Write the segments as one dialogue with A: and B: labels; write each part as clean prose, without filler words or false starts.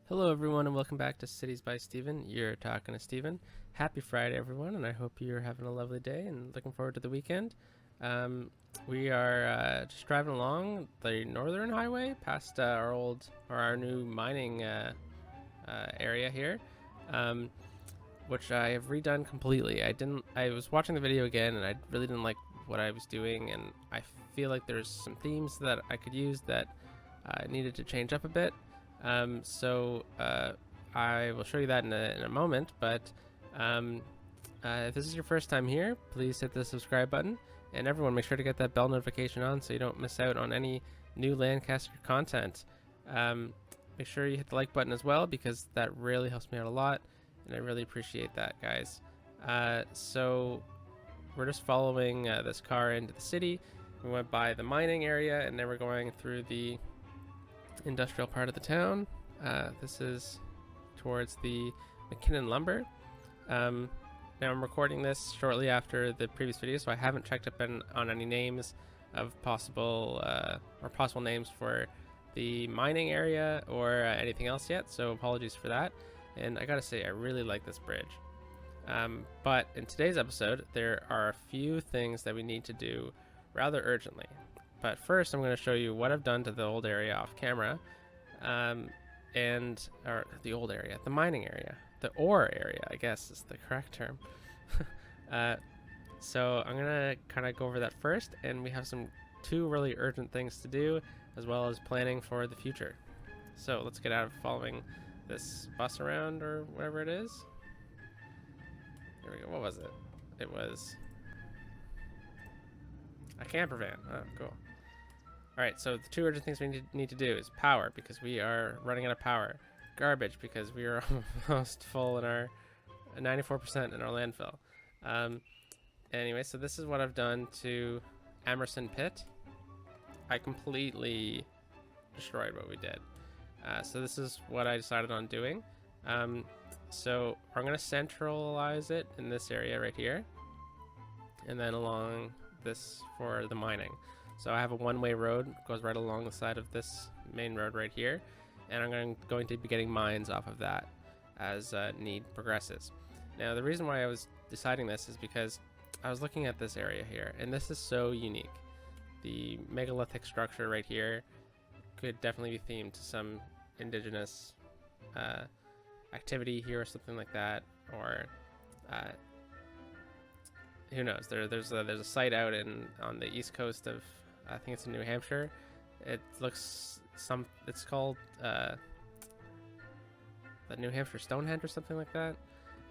A: Hello, everyone, and welcome back to Cities by Steven. You're talking to Steven. Happy Friday, everyone, and I hope you're having a lovely day and looking forward to the weekend. Um, we are just driving along the Northern Highway past our new mining area here, um, which I have redone completely. I was watching the video again, and I really didn't like what I was doing, and I feel like there's some themes that I could use that needed to change up a bit. I will show you that in a moment, but if this is your first time here, please hit the subscribe button, and everyone make sure to get that bell notification on so you don't miss out on any new Lancaster content. Make sure you hit the like button as well, because that really helps me out a lot, and I really appreciate that, guys. So we're just following this car into the city. We went by the mining area, and then we're going through the industrial part of the town. This is towards the McKinnon lumber. Now I'm recording this shortly after the previous video, so I haven't checked up on any names of possible names for the mining area or anything else yet, so apologies for that. And I gotta say, I really like this bridge. But in today's episode, there are a few things that we need to do rather urgently. But first, I'm going to show you what I've done to the old area off camera, or the old area, the mining area, the ore area, I guess is the correct term. So I'm going to kind of go over that first, and we have two really urgent things to do, as well as planning for the future. So let's get out of following this bus around, or whatever it is. Here we go. What was it? It was a camper van. Oh, cool. Alright, so the two urgent things we need to do is power, because we are running out of power. Garbage, because we are almost full in our 94% in our landfill. Anyway, so this is what I've done to Emerson Pit. I completely destroyed what we did. So this is what I decided on doing. So I'm going to centralize it in this area right here, and then along this for the mining. So I have a one-way road, goes right along the side of this main road right here, and I'm going to be getting mines off of that as need progresses. Now, the reason why I was deciding this is because I was looking at this area here, and this is so unique. The megalithic structure right here could definitely be themed to some indigenous activity here or something like that, or who knows? There's a site out on the east coast of, I think it's in New Hampshire. It's called the New Hampshire Stonehenge or something like that.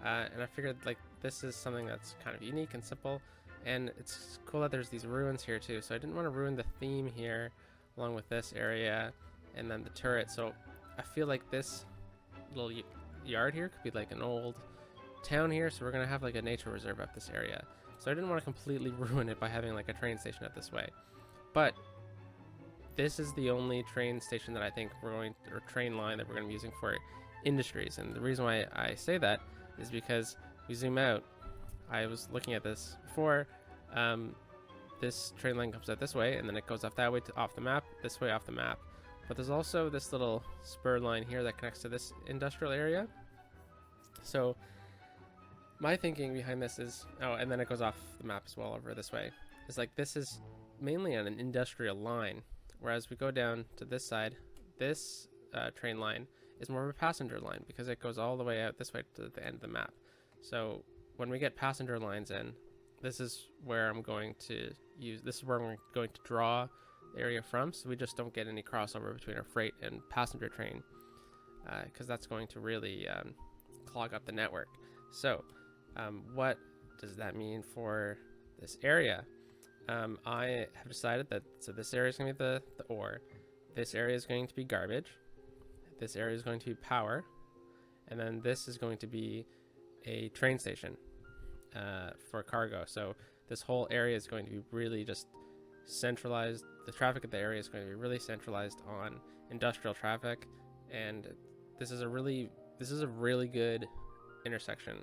A: And I figured like this is something that's kind of unique and simple, and it's cool that there's these ruins here too. So I didn't want to ruin the theme here, along with this area and then the turret. So I feel like this little yard here could be like an old town here. So we're gonna have like a nature reserve up this area. So I didn't want to completely ruin it by having like a train station up this way. But this is the only train station that I think or train line that we're going to be using for industries. And the reason why I say that is because we zoom out. I was looking at this before. This train line comes out this way, and then it goes off that way off the map, this way off the map. But there's also this little spur line here that connects to this industrial area. So my thinking behind this is, and then it goes off the map as well over this way. It's like this is mainly on an industrial line, whereas we go down to this side, this train line is more of a passenger line, because it goes all the way out this way to the end of the map. So when we get passenger lines in, this is where I'm going to draw the area from, so we just don't get any crossover between our freight and passenger train, because that's going to really clog up the network. So what does that mean for this area? I have decided that, so this area is going to be the ore, this area is going to be garbage, this area is going to be power, and then this is going to be a train station for cargo. So this whole area is going to be really just centralized. The traffic of the area is going to be really centralized on industrial traffic, and this is a really good intersection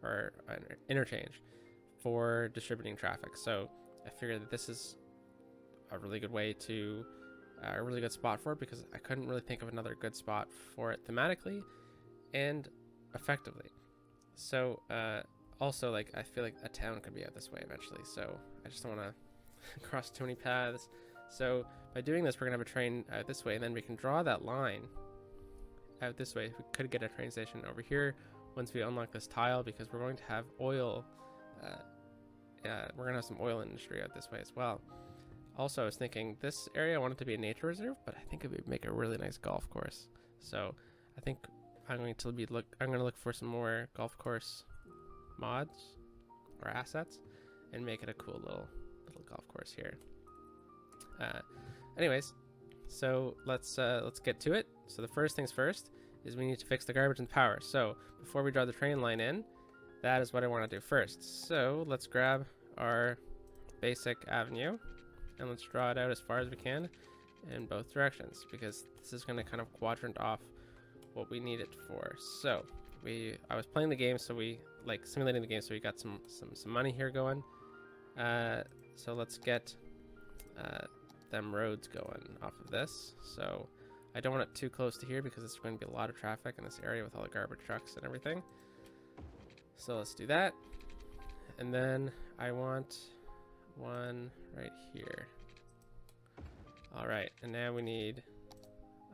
A: or an interchange for distributing traffic. So I figured that this is a really good way to a really good spot for it, because I couldn't really think of another good spot for it thematically and effectively. So also, like, I feel like a town could be out this way eventually, so I just don't want to cross too many paths. So by doing this, we're gonna have a train out this way, and then we can draw that line out this way. We could get a train station over here once we unlock this tile, because we're going to have oil. We're gonna have some oil industry out this way as well. Also, I was thinking this area I want it to be a nature reserve, but I think it would make a really nice golf course. So I think I'm going to look for some more golf course mods or assets and make it a cool little golf course here. Anyways, so let's get to it. So the first things first is we need to fix the garbage and power. So before we draw the train line in, that is what I want to do first. So let's grab our basic avenue and let's draw it out as far as we can in both directions, because this is going to kind of quadrant off what we need it for. So I was playing the game, so we like simulating the game, so we got some money here going. So let's get them roads going off of this. So I don't want it too close to here, because it's going to be a lot of traffic in this area with all the garbage trucks and everything. So let's do that. And then I want one right here. All right, and now we need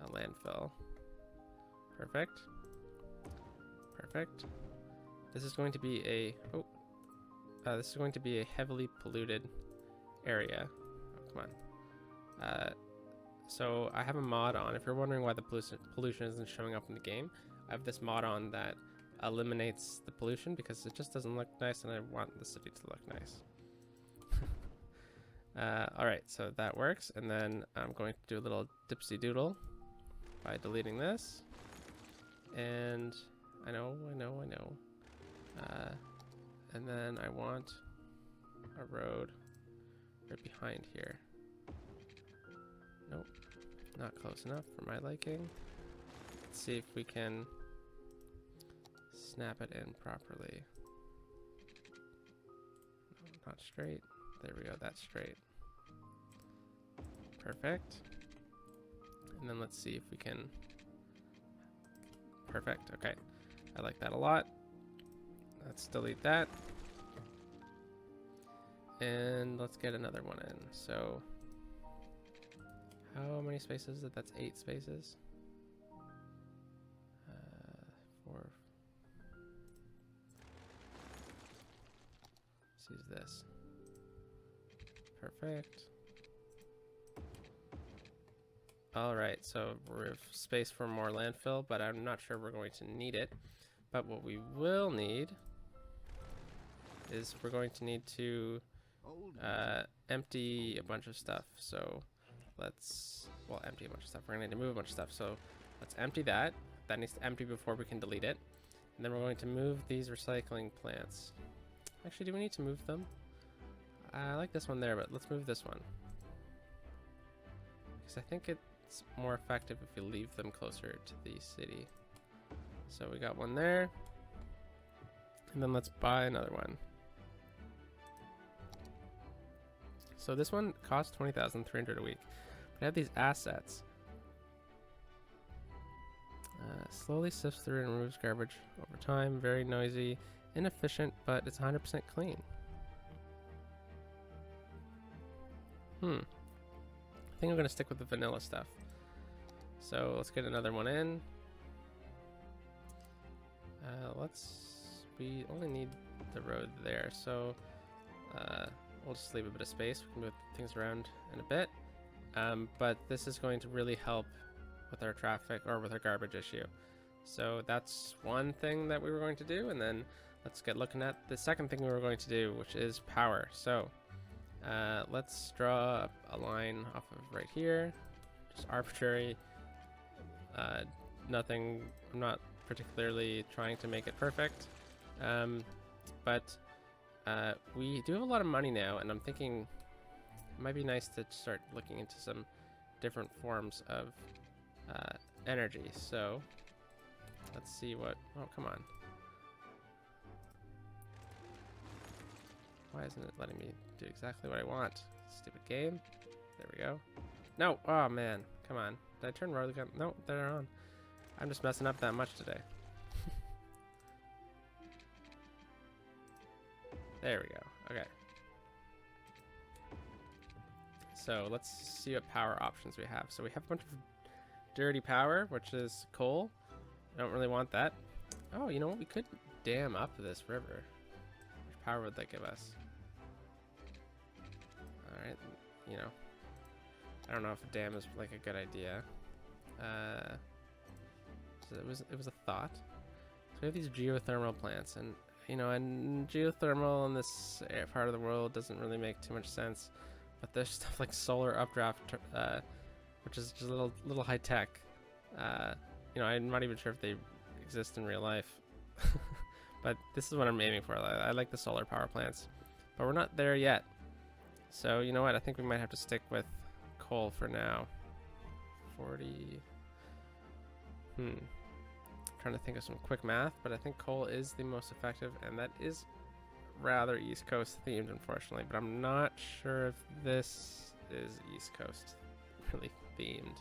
A: a landfill. Perfect. Perfect. This is going to be a heavily polluted area. Oh, come on. So I have a mod on. If you're wondering why the pollution isn't showing up in the game, I have this mod on that eliminates the pollution, because it just doesn't look nice, and I want the city to look nice. All right, so that works, and then I'm going to do a little dipsy doodle by deleting this, and I know. And then I want a road right behind here. Nope, not close enough for my liking. Let's see if we can snap it in properly. No, not straight. There we go, that's straight. Perfect. And then let's see if we can... Perfect, okay. I like that a lot. Let's delete that. And let's get another one in. So, how many spaces is it? That's 8 spaces. 4. Let's use this. Perfect. Alright, so we have space for more landfill, but I'm not sure we're going to need it. But what we will need is we're going to need to empty a bunch of stuff. So let's, empty a bunch of stuff. We're going to need to move a bunch of stuff. So let's empty that. That needs to empty before we can delete it. And then we're going to move these recycling plants. Actually, do we need to move them? I like this one there, but let's move this one. Because I think it's more effective if you leave them closer to the city. So we got one there. And then let's buy another one. So this one costs 20,300 a week. But I have these assets. Slowly sifts through and removes garbage over time. Very noisy, inefficient, but it's 100% clean. I think I'm going to stick with the vanilla stuff. So let's get another one in. We only need the road there, so we'll just leave a bit of space. We can move things around in a bit. But this is going to really help with our traffic, or with our garbage issue. So that's one thing that we were going to do, and then let's get looking at the second thing we were going to do, which is power. So let's draw a line off of right here, just arbitrary. Nothing, I'm not particularly trying to make it perfect, but we do have a lot of money now, and I'm thinking it might be nice to start looking into some different forms of energy. So let's see what, oh come on, why isn't it letting me do exactly what I want? Stupid game. There we go. No. Oh, man. Come on. Did I turn road again? No, they're on. I'm just messing up that much today. There we go. Okay. So let's see what power options we have. So we have a bunch of dirty power, which is coal. I don't really want that. Oh, you know what? We could dam up this river. Which power would that give us? Alright, you know. I don't know if a dam is like a good idea. So it was a thought. So we have these geothermal plants, and you know, and geothermal in this part of the world doesn't really make too much sense. But there's stuff like solar updraft, which is just a little high tech. You know, I'm not even sure if they exist in real life. But this is what I'm aiming for. I like the solar power plants, but we're not there yet. So you know what? I think we might have to stick with coal for now. 40. Trying to think of some quick math, but I think coal is the most effective, and that is rather East Coast themed, unfortunately. But I'm not sure if this is East Coast really themed.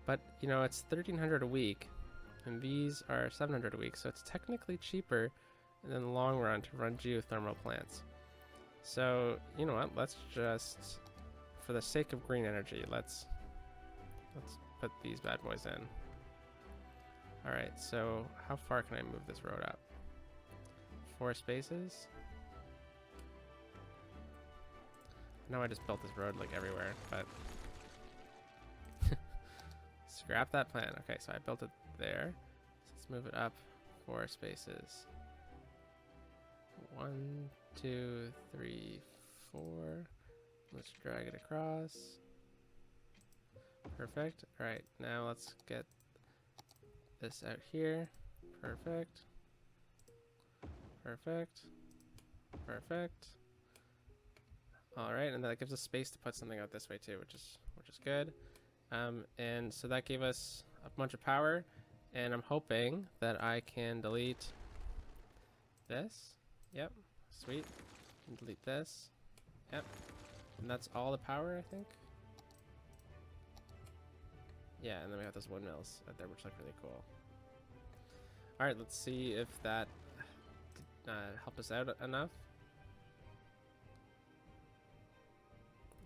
A: But you know, it's 1,300 a week, and these are 700 a week, so it's technically cheaper in the long run to run geothermal plants. So you know what? Let's just, for the sake of green energy, let's put these bad boys in. All right. So how far can I move this road up? 4 spaces. I know I just built this road like everywhere, but scrap that plan. Okay, so I built it there. So let's move it up 4 spaces. 1, 2, 3, 4. Let's drag it across. Perfect. All right, now let's get this out here. Perfect. Perfect. Perfect. All right, and that gives us space to put something out this way too, which is good. And so that gave us a bunch of power, and I'm hoping that I can delete this. Yep, sweet. And delete this. Yep, and that's all the power, I think. Yeah, and then we have those windmills out there, which look really cool. All right, let's see if that helped us out enough.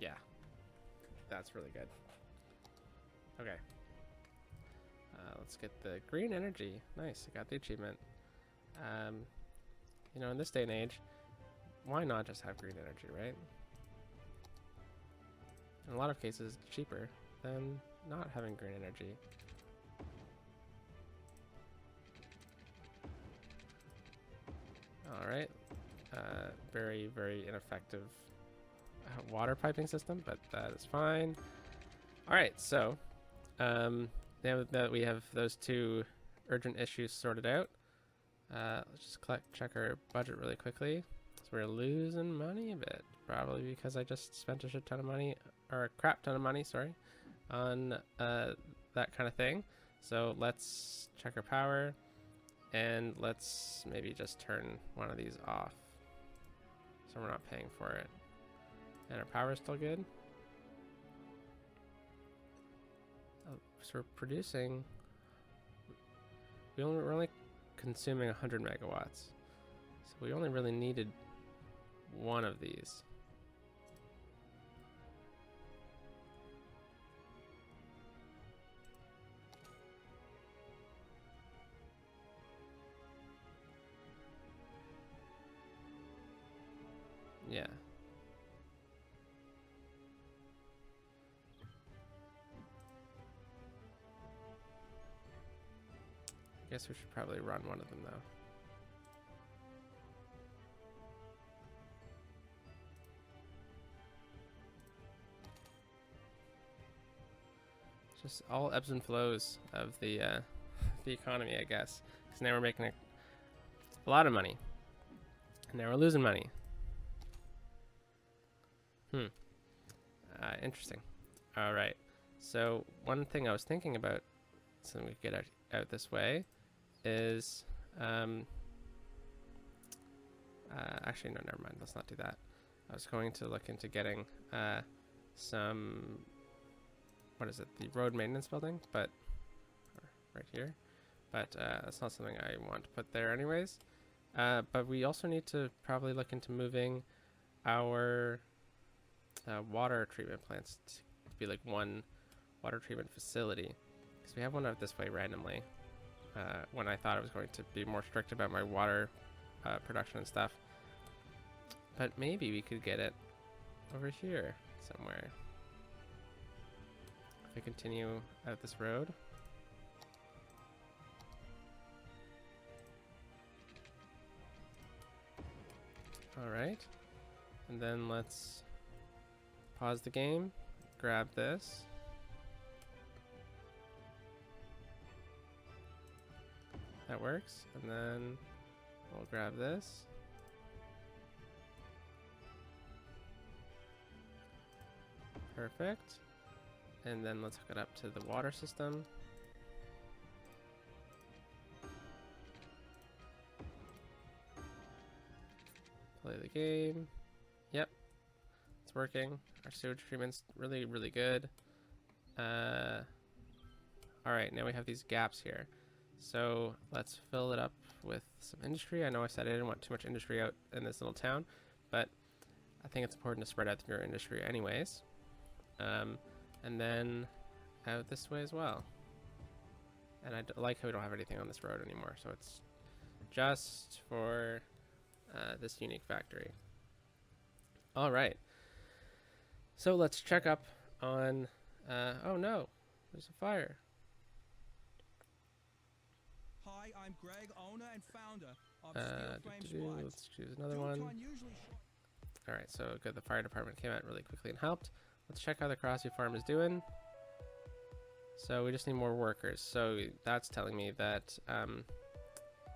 A: Yeah, that's really good. Okay. Let's get the green energy. Nice, I got the achievement. You know, in this day and age, why not just have green energy, right? In a lot of cases, it's cheaper than not having green energy. All right. Very, very ineffective water piping system, but that is fine. All right, so now that we have those 2 urgent issues sorted out, let's just check our budget really quickly. So we're losing money a bit, probably because I just spent a shit ton of money, or a crap ton of money, sorry, on that kind of thing. So let's check our power, and let's maybe just turn one of these off, so we're not paying for it. And our power is still good. Oh, so we're producing. We're only consuming 100 megawatts, so we only really needed one of these. Yeah. I guess we should probably run one of them though. Just all ebbs and flows of the the economy, I guess. Because now we're making a lot of money, and now we're losing money. Interesting. All right. So one thing I was thinking about, so we could get out this way, is actually no, never mind. Let's not do that. I was going to look into getting some, what is it, the road maintenance building, but right here. But that's not something I want to put there anyways. But we also need to probably look into moving our water treatment plants to be like one water treatment facility, because we have one out this way randomly when I thought I was going to be more strict about my water production and stuff. But maybe we could get it over here somewhere if we continue out this road. Alright, and then let's pause the game, grab this. That works, and then we'll grab this. Perfect. And then let's hook it up to the water system. Play the game. Yep, it's working. Our sewage treatment's really, really good. Alright, now we have these gaps here. So let's fill it up with some industry. I know I said I didn't want too much industry out in this little town, but I think it's important to spread out your industry anyways. And then out this way as well. And I like how we don't have anything on this road anymore, so it's just for this unique factory. All right, so let's check up on oh no, there's a fire.
B: Hi, I'm Greg, owner and founder of Steel Frame Squads.
A: Let's choose another one. All right, so good, the fire department came out really quickly and helped. Let's check how the Crossview farm is doing. So we just need more workers, so that's telling me that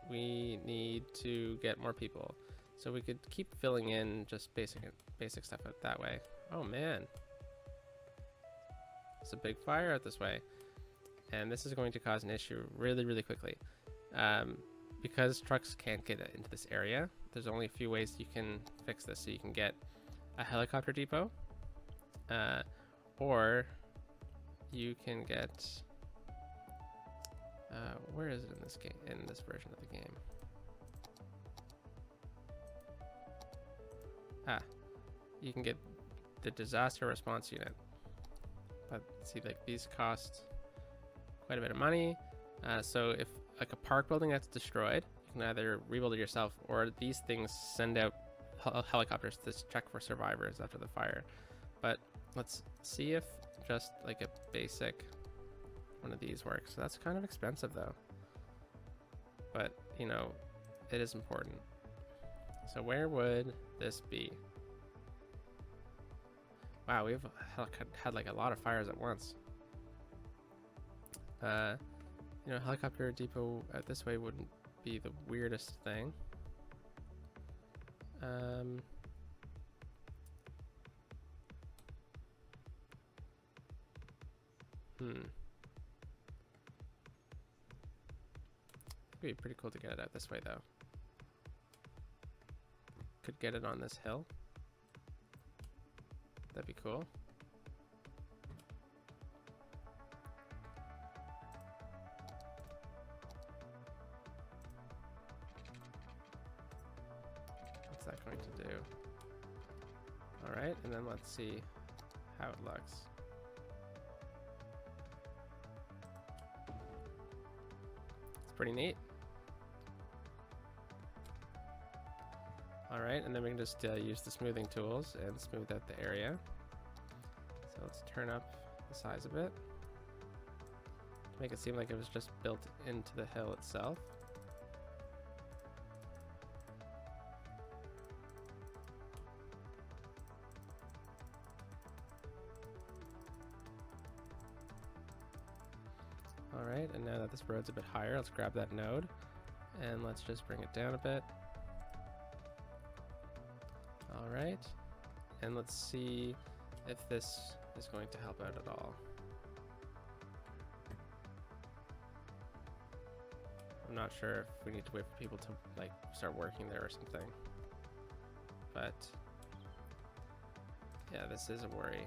A: we need to get more people. So we could keep filling in just basic stuff out that way. Oh man, it's a big fire out this way, and this is going to cause an issue really, really quickly. Because trucks can't get into this area, there's only a few ways you can fix this. So you can get a helicopter depot, or you can get where is it in this game, in this version of the game? You can get the disaster response unit. But see, like, these cost quite a bit of money. So if like a park building that's destroyed, you can either rebuild it yourself, or these things send out helicopters to check for survivors after the fire. But let's see if just like a basic one of these works. So that's kind of expensive though, but you know, it is important. So where would this be? Wow, we've had like a lot of fires at once. You know, helicopter depot out this way wouldn't be the weirdest thing. It'd be pretty cool to get it out this way though. Could get it on this hill. That'd be cool. What's that going to do? Alright, and then let's see how it looks. It's pretty neat. Alright, and then we can just use the smoothing tools and smooth out the area. So let's turn up the size a bit to make it seem like it was just built into the hill itself. Alright, and now that this road's a bit higher, let's grab that node and let's just bring it down a bit. Alright, and let's see if this is going to help out at all. I'm not sure if we need to wait for people to like start working there or something, but yeah, this is a worry.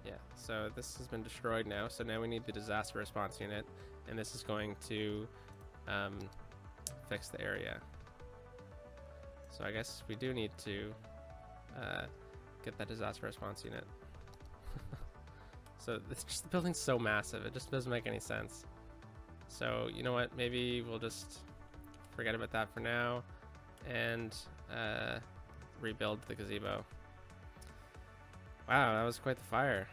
A: Yeah, so this has been destroyed now, so now we need the disaster response unit, and this is going to fix the area. So I guess we do need to get that disaster response unit. So it's just, the building's so massive, it just doesn't make any sense. So you know what, maybe we'll just forget about that for now and rebuild the gazebo. Wow, that was quite the fire.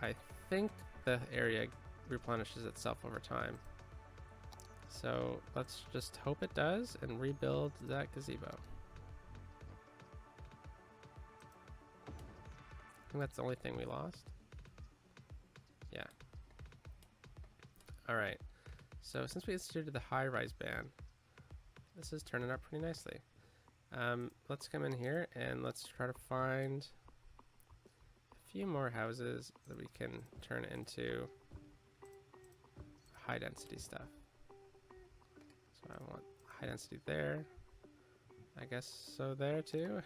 A: I think the area replenishes itself over time. So let's just hope it does and rebuild that gazebo. I think that's the only thing we lost. Yeah. Alright. So since we instituted the high-rise ban, this is turning out pretty nicely. Let's come in here and let's try to find a few more houses that we can turn into high density stuff. So I want high density there. I guess so there too.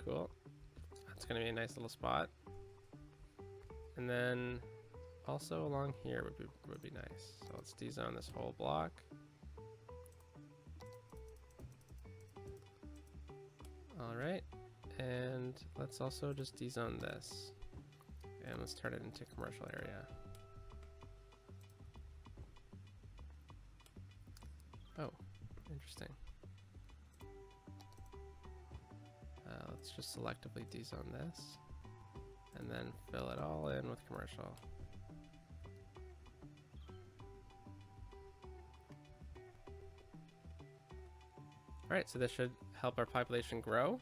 A: Cool. That's gonna be a nice little spot. And then also along here would be nice. So let's dezone this whole block. All right, and let's also just dezone this, and let's turn it into commercial area. Oh, interesting. Let's just selectively dezone this, and then fill it all in with commercial. All right, so this should help our population grow.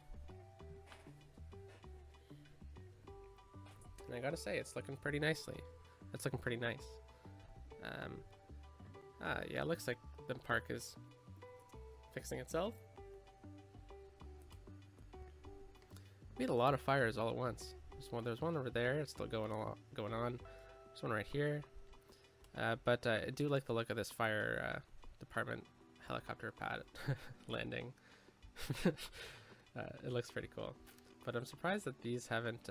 A: And I gotta say, it's looking pretty nicely. It's looking pretty nice. Yeah, it looks like the park is fixing itself. We had a lot of fires all at once. There's one over there. It's still going on. There's one right here. But I do like the look of this fire department helicopter pad landing. It looks pretty cool. But I'm surprised that these haven't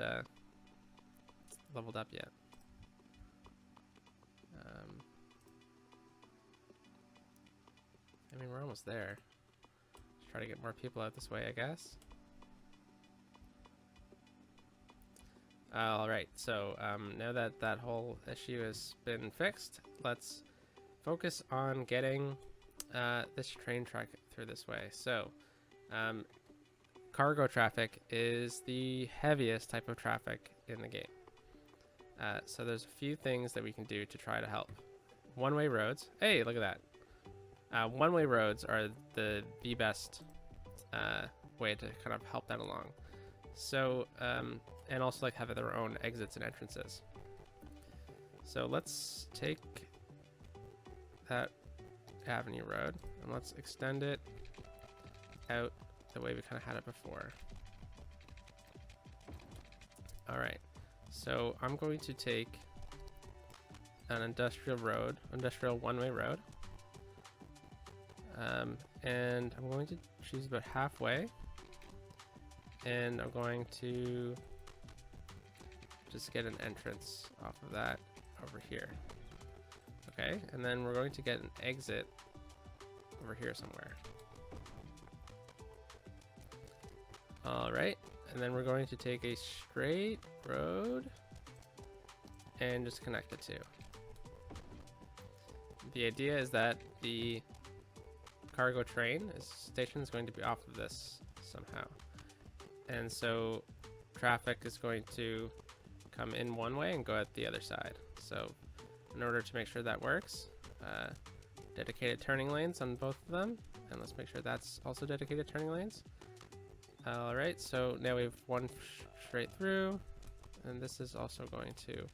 A: leveled up yet. I mean, we're almost there. Just try to get more people out this way, I guess. Alright, so now that that whole issue has been fixed, let's focus on getting this train track through this way. So, cargo traffic is the heaviest type of traffic in the game. So there's a few things that we can do to try to help. One-way roads. Hey, look at that. One-way roads are the best way to kind of help that along. So, and also like have their own exits and entrances. So let's take that Avenue Road and let's extend it out the way we kind of had it before. All right, so I'm going to take an industrial one-way road, and I'm going to choose about halfway, and I'm going to just get an entrance off of that over here. Okay, and then we're going to get an exit over here somewhere. All right, and then we're going to take a straight road and just connect the two. The idea is that the cargo train station is going to be off of this somehow. And so traffic is going to come in one way and go out the other side. So in order to make sure that works, dedicated turning lanes on both of them. And let's make sure that's also dedicated turning lanes. All right, so now we have one straight through, and this is also going to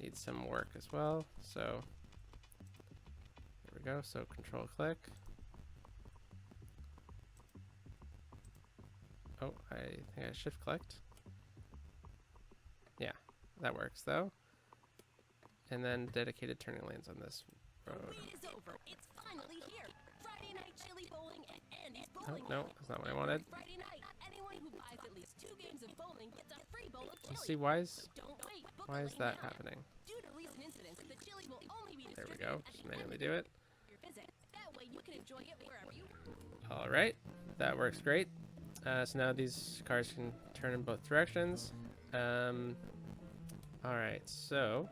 A: need some work as well. So there we go, so control click. Oh, I think I shift clicked. Yeah, that works though. And then dedicated turning lanes on this road.
C: The wait is over. It's finally here. Friday night chili bowling at Andy's
A: Oh,
C: Bowling
A: no,
C: Alley.
A: that's not what I wanted.
C: Friday night, anyone who buys at least 2 games of bowling gets a free bowl of chili.
A: Let's see, why is
C: Don't wait. Book
A: why
C: a
A: is
C: lane
A: that
C: now.
A: happening?
C: Due to recent incidents, the chili will only be
A: There we
C: distributed
A: go.
C: at
A: Just
C: the end
A: manually
C: of
A: do it.
C: your visit. That way you can enjoy it wherever you.
A: All right, that works great. So now these cars can turn in both directions. All right, so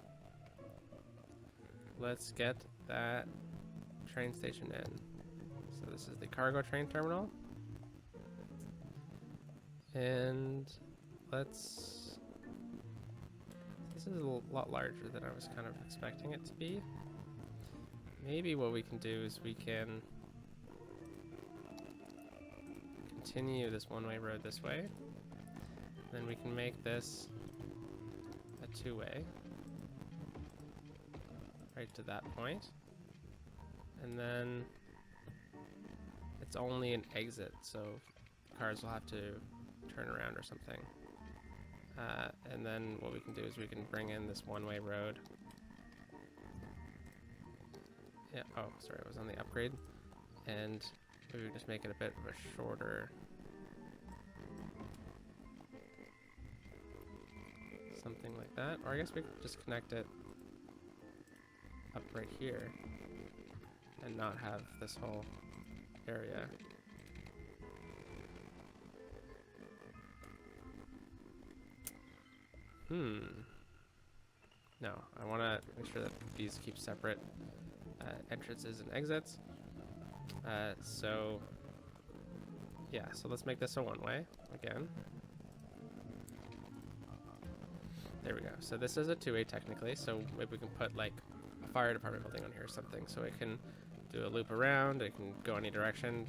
A: let's get that train station in. So this is the cargo train terminal. And let's... This is a lot larger than I was kind of expecting it to be. Maybe what we can do is we can continue this one-way road this way. Then we can make this a two-way. Right to that point. And then it's only an exit, so cars will have to turn around or something. And then what we can do is we can bring in this one-way road. Yeah, oh, sorry, it was on the upgrade. And we would just make it a bit of a shorter... something like that. Or I guess we could just connect it up right here and not have this whole area. No, I want to make sure that these keep separate entrances and exits. So, yeah, so let's make this a one-way again. There we go. So this is a two-way technically, so maybe we can put like a fire department building on here or something, so it can do a loop around, it can go any direction.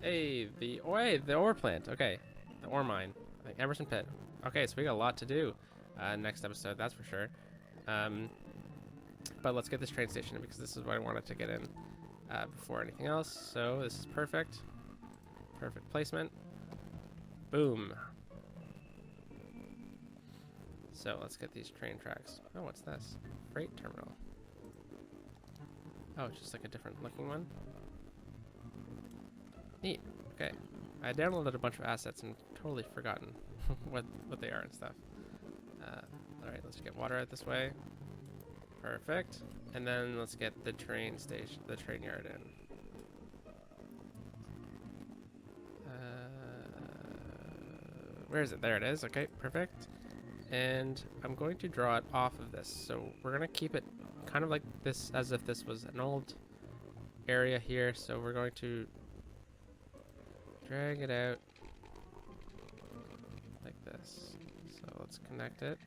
A: Hey, the ore plant. Okay, the ore mine, like Emerson Pit. Okay, so we got a lot to do next episode, that's for sure. But let's get this train station in because this is what I wanted to get in before anything else. So this is perfect. Perfect placement. Boom. So let's get these train tracks. Oh, what's this? Freight terminal. Oh, it's just like a different looking one. Neat. Okay. I downloaded a bunch of assets and totally forgotten what they are and stuff. Alright, let's get water out this way. Perfect. And then let's get the train station, the train yard in. Where is it? There it is. Okay, perfect. And I'm going to draw it off of this. So we're going to keep it kind of like this, as if this was an old area here. So we're going to drag it out like this. So let's connect it.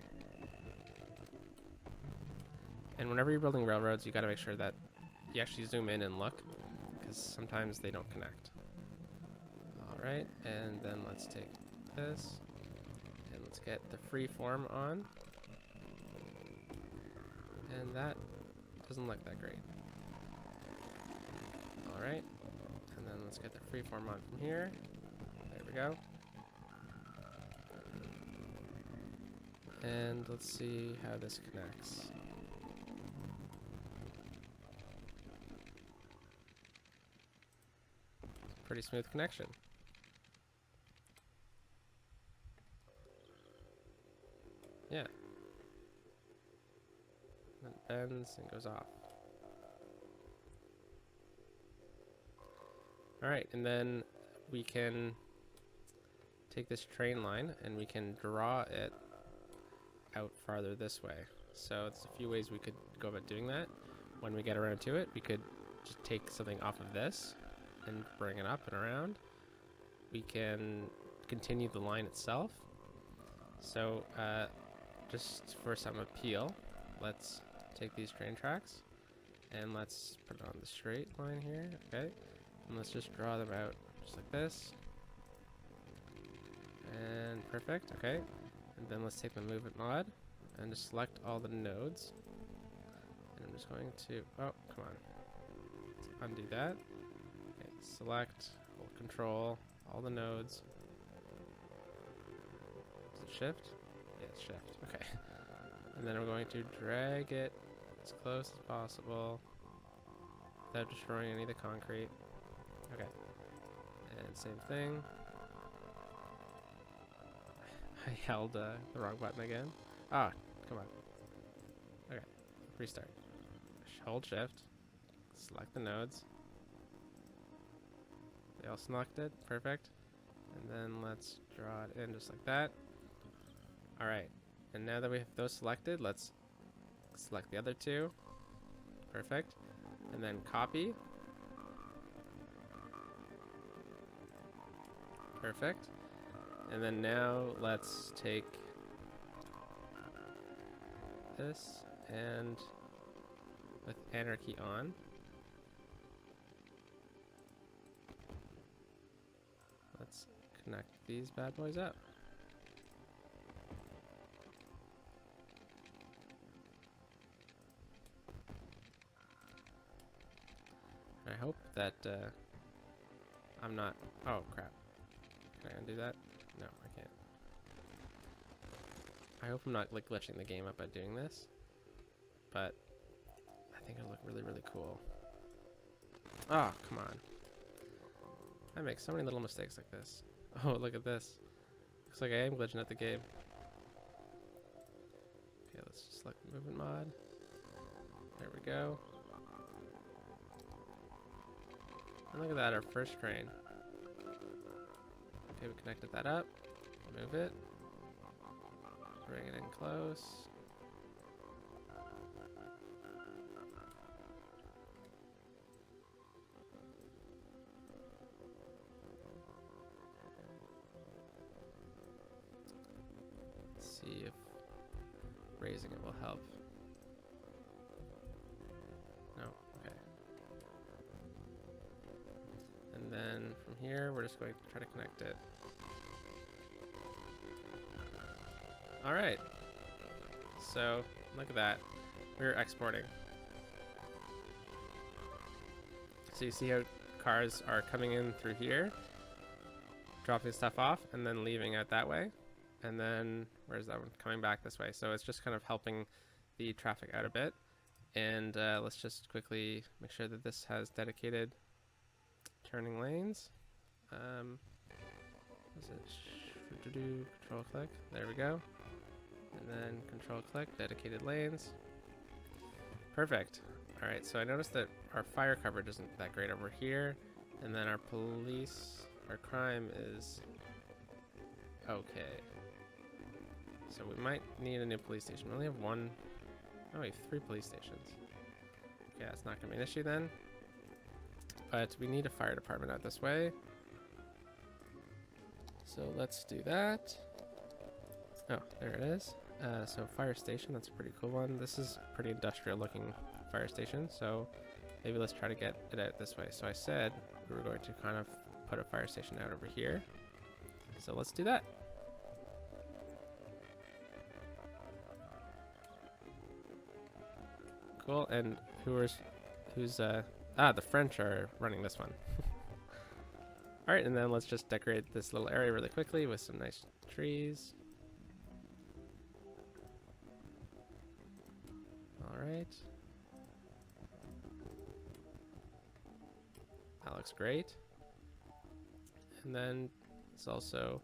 A: And whenever you're building railroads, you got to make sure that you actually zoom in and look, because sometimes they don't connect. All right, and then let's take this, and let's get the free form on. And that doesn't look that great. All right, and then let's get the free form on from here. There we go. And let's see how this connects. Pretty smooth connection. Yeah. And it bends and goes off. Alright, and then we can take this train line and we can draw it out farther this way. So it's a few ways we could go about doing that. When we get around to it, we could just take something off of this and bring it up and around. We can continue the line itself. So just for some appeal, let's take these train tracks and let's put it on the straight line here, okay? And let's just draw them out just like this. And perfect, okay. And then let's take the movement mod and just select all the nodes. And I'm just going to, oh, come on. Let's undo that. Okay, select, hold control, all the nodes. Is it shift? Yeah, it's shift, okay. And then we're going to drag it as close as possible without destroying any of the concrete. Okay. And same thing. I held the wrong button again. Ah, come on. Okay, restart. Hold shift. Select the nodes. They all selected. Perfect. And then let's draw it in just like that. Alright. And now that we have those selected, let's select the other two. Perfect. And then copy. Perfect. And then now let's take this and with anarchy on, let's connect these bad boys up. I hope that I'm not. Oh crap. Can I undo that? No, I can't. I hope I'm not like glitching the game up by doing this, but I think it'll look really, really cool. Oh, come on. I make so many little mistakes like this. Oh, look at this. Looks like I am glitching at the game. Okay, let's just select the movement mod. There we go. And look at that, our first train. Okay, we connected that up. Move it. Bring it in close. Let's see if raising it will help. No, okay. And then from here, we're just going to try to connect it. All right. So look at that. We're exporting. So you see how cars are coming in through here, dropping stuff off, and then leaving out that way. And then where's that one? Coming back this way. So it's just kind of helping the traffic out a bit. And let's just quickly make sure that this has dedicated turning lanes. Is it control click? There we go. And then control click, dedicated lanes. Perfect. All right, so I noticed that our fire coverage isn't that great over here. And then our police, our crime is okay. So we might need a new police station. We only have one, oh, we have 3 police stations. Okay, that's not gonna be an issue then. But we need a fire department out this way. So let's do that. Oh, there it is. So fire station, that's a pretty cool one. This is a pretty industrial looking fire station, so maybe let's try to get it out this way. So I said we were going to kind of put a fire station out over here. So let's do that. Cool, and who's the French are running this one. Alright, and then let's just decorate this little area really quickly with some nice trees. Alright. That looks great. And then let's also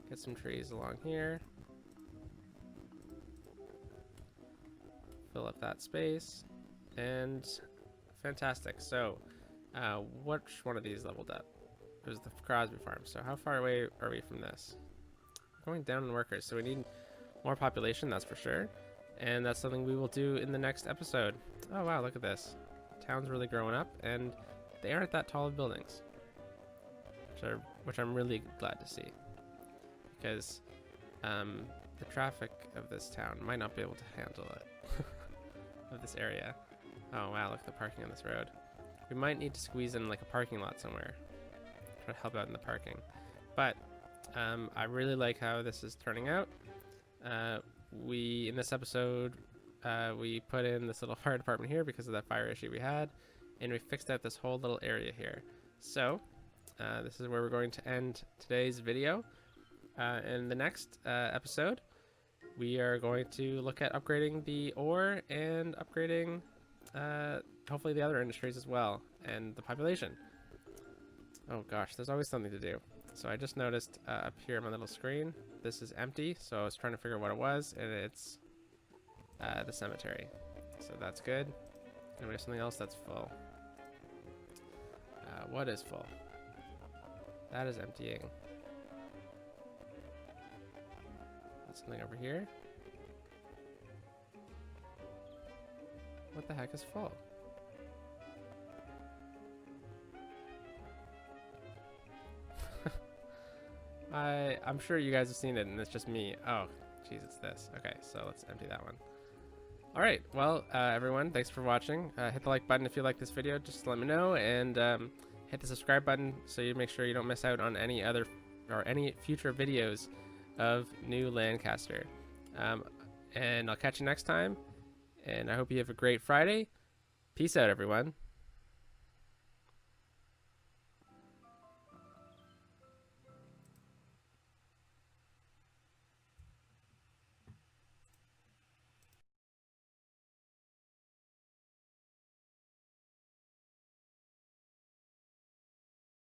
A: get some trees along here. Fill up that space. And fantastic. So, which one of these leveled up? It was the Crosby farm. So how far away are we from this? We're going down in workers, so we need more population, that's for sure. And that's something we will do in the next episode. Oh wow, look at this. Town's really growing up, and they aren't that tall of buildings. Which I'm really glad to see. Because the traffic of this town might not be able to handle it. Of this area. Oh wow, look at the parking on this road. We might need to squeeze in like a parking lot somewhere. Try to help out in the parking. But I really like how this is turning out. In this episode, we put in this little fire department here because of that fire issue we had, and we fixed out this whole little area here. So this is where we're going to end today's video. In the next episode, we are going to look at upgrading the ore and upgrading hopefully the other industries as well. and the population. Oh gosh, there's always something to do. So I just noticed up here on my little screen, this is empty. So I was trying to figure out what it was, and it's the cemetery. So that's good. And we have something else that's full. What is full? That is emptying. That's something over here. What the heck is full? I'm sure you guys have seen it and it's just me. Oh, geez, it's this. Okay, so let's empty that one. All right, well, everyone, thanks for watching. Hit the like button if you like this video, just let me know, and hit the subscribe button so you make sure you don't miss out on any other or any future videos of new Lancaster. And I'll catch you next time, and I hope you have a great Friday. Peace out, everyone.